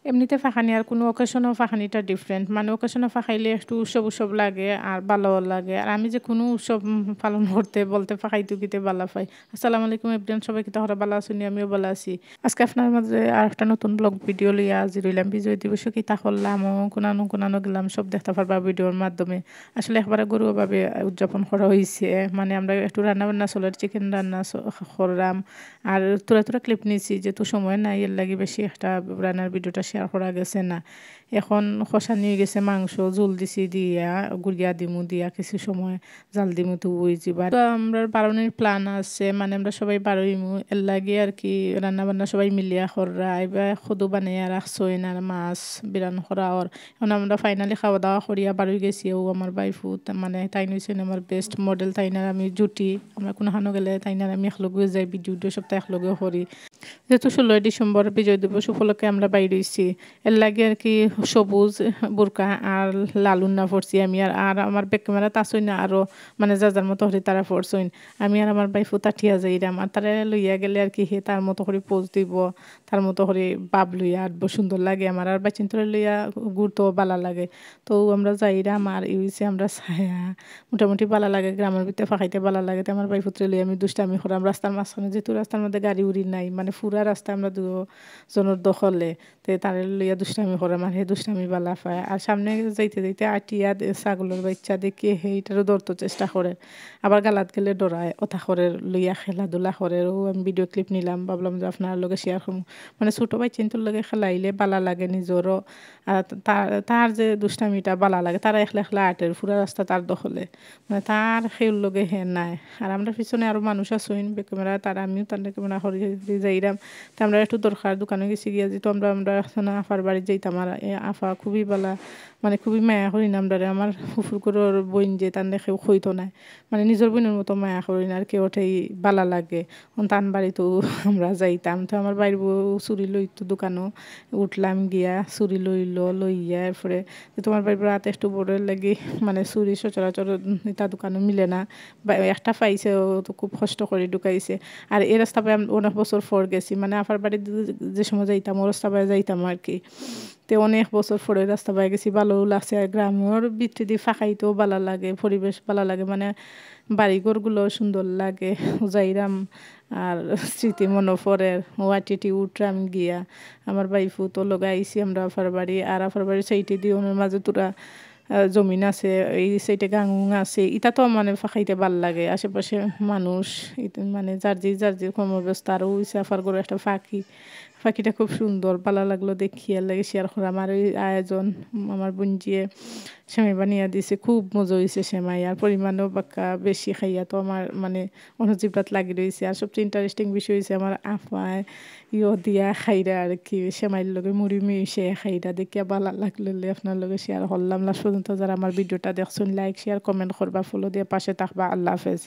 এমনিতে ফাঁকানি আর কোনো অকেশনও ফাঁকানিটা ডিফারেন্ট মানে অকেশনও ফাঁকাইলে একটু উৎসব উৎসব লাগে আর ভালোও লাগে আর আমি যে কোনো উৎসব পালন করতে বলতে ফাঁকাইতে গিতে ভালো পাই। আসসালামু আলাইকুম এভরিওয়ান, সবাই কি তাহলে ভালো আছেন? আমিও ভালো আছি। আজকে আপনার মাঝে আর একটা নতুন ব্লগ ভিডিও লইয়া হাজির হইলাম। বিজয় দিবস কি তা করলাম ও কোনানো গেলাম সব দেখতে পারবা ভিডিওর মাধ্যমে। আসলে একবারে গরুভাবে উদযাপন করা হয়েছে, মানে আমরা একটু রান্না বান্না চলে চিকেন রান্না করলাম আর তোরা ক্লিপ নিয়েছি যেহেতু সময় নাই এর লাগে বেশি একটা রান্নার ভিডিওটা শেয়ার করা গেছে না। এখন কষা নিয়ে গেছে মাংস ঝোল দিছি দিয়া গুড়িয়া দিমু দিয়া কিছু সময় জাল দিমু তো ওই যাবার তো আমরা বারোনের প্ল্যান আছে, মানে আমরা সবাই বারোইমু এর লাগে আর কি রান্না বান্না সবাই মিলিয়া কররা এবার খুদু বানিয়ে রাখছই না মাছ বিরান করা ওর। এখন আমরা ফাইনালি খাওয়া দাওয়া করিয়া বারোই গেছি। ও আমার বাইফু মানে তাই নিয়েছেন আমার বেস্ট মডেল, তাইনার আমি জুটি আমরা কোনোখানো গেলে তাইনার আমি একলগে যাই ভিডিও সপ্তাহে একলগে করি। যেহেতু 16 ডিসেম্বর বিজয় দিবস উপলক্ষে আমরা বাইরে হইছি এর লাগে আর কি সবুজ বোরকা আর লালুন্না পড়ছি আমি আর আমার ব্যাক ক্যামেরা তাছই না আরও মানে যার মতো হরি তারা পড়ছইন। আমি আর আমার বাইফু তাঠিয়া যাইরাম আর তারা লইয়া গেলে আর কি হে তার মতো করে পোজ দিব, তার মতো করে বাপ লইয়া আটবো সুন্দর লাগে আমার আর বাচিন তোরে লইয়া ঘুরতেও ভালো লাগে। তো আমরা যাইরাম আর ইউসে আমরা ছায়া মোটামুটি ভালো লাগে, গ্রামের ভিতরে ফাঁকাইতে ভালো লাগে। তো আমার বাইফুত্রে লইয়া আমি দুষ্টামি করাম রাস্তার মাঝখানে, যেহেতু রাস্তার মধ্যে গাড়ি উড়ি নাই মানে পুরা রাস্তা আমরা দুজনের দখলে তে তারে লইয়া দুষ্টামি করে আমার হে দুষ্টামি বালা পায়। আর সামনে যাইতে যাইতে আটিয়া ছাগলের বাচ্চা দেখিয়ে সেইটারও ধরতে চেষ্টা করে, আবার গালাত গেলে ডরায় ওথা করে লইয়া খেলাধুলা করে। ও আমি ভিডিও ক্লিপ নিলাম, ভাবলাম যে আপনার লগে শেয়ার করুন। মানে ছোটো বাচ্চার লগে খেলাইলে বালা লাগে নিজেরও আর তার যে দুষ্টামিটা বালা লাগে। তারা একলা আটের পুরা রাস্তা তার দখলে, মানে তার সেউর লগে হে নাই। আর আমরা পিছনে আরও মানুষ আসইন ক্যামেরা তার আমিও তার ক্যামেরা হরি যাইরাম। তো আমরা একটু দরকার দোকানে গেছি গিয়া যেহেতু আমরা এখন আফার বাড়ি যাইতাম আর আফা খুবই বালা মানে খুবই মায়া করি না আমরা। আমার ফুফুর করে বইন যে তার কেউ খইতো নাই, মানে নিজের বোনের মতো মায়া করি না আর কেউ ওঠেই বালা লাগে। তান বাড়িতেও আমরা যাইতাম। তো আমার বাড়ির বউ চুরি লইতো দোকানও উঠলাম গিয়া চুরি লইয়া এরপরে তোমার বাড়ির রাত একটু বড় লাগে মানে চুরি সচরাচর তার দোকানও মিলে না বা একটা পাইছে ও তো খুব কষ্ট করে ঢুকাইছে। আর এই রাস্তা পায়ে আমি অনেক বছর পর গেছি, মানে আফার বাড়ি যে সময় যাইতাম ও রাস্তা পায়ে যাইতাম আর কি। তো অনেক বছর পরে রাস্তা পায়ে গেছি, ভালোও লাগছে। আর গ্রামের ভিতরে দিয়ে ফাঁকাইতেও ভালো লাগে, পরিবেশ ভালো লাগে, মানে বাড়িঘরগুলো সুন্দর লাগে যাইরাম। আর স্মৃতি মনে পড়ে ওয়াটিটি উঠরাম গিয়া আমার বাইফু তো লগাইছি আমরা আফার বাড়ি। আর আফার বাড়ি সেইটি দিয়ে ওনার মাঝে তোরা জমিন আছে, এই সাইডে গাঙুং আছে, এটা তো মানে ফাঁকাইতে ভাল লাগে। আশেপাশে মানুষ মানে যার যে কর্মব্যস্ত আরও হয়েছে আফার করে একটা পাখিটা খুব সুন্দর ভালো লাগলো দেখিয়ে লাগে শেয়ার করা। আমার এই আয়োজন আমার বোনজিয়ে সেমাই বানিয়ে দিয়েছে, খুব মজা হয়েছে সেমাই আর পরিমাণও বাক্কা বেশি খাইয়া তো আমার মানে অনুজীবরাত লাগি রয়েছে। আর সবচেয়ে ইন্টারেস্টিং বিষয় হয়েছে আমার আফায় দিয়া খাইরা আর কি সেমাইয়ের লগে মুড়ি মিশে খাইরা দেখিয়া ভালো লাগলে আপনার লগে শেয়ার করলাম। লাস্ট পর্যন্ত যারা আমার ভিডিওটা দেখছেন লাইক শেয়ার কমেন্ট করবা ফলো দিয়ে পাশে থাকবা। আল্লাহ হাফেজ।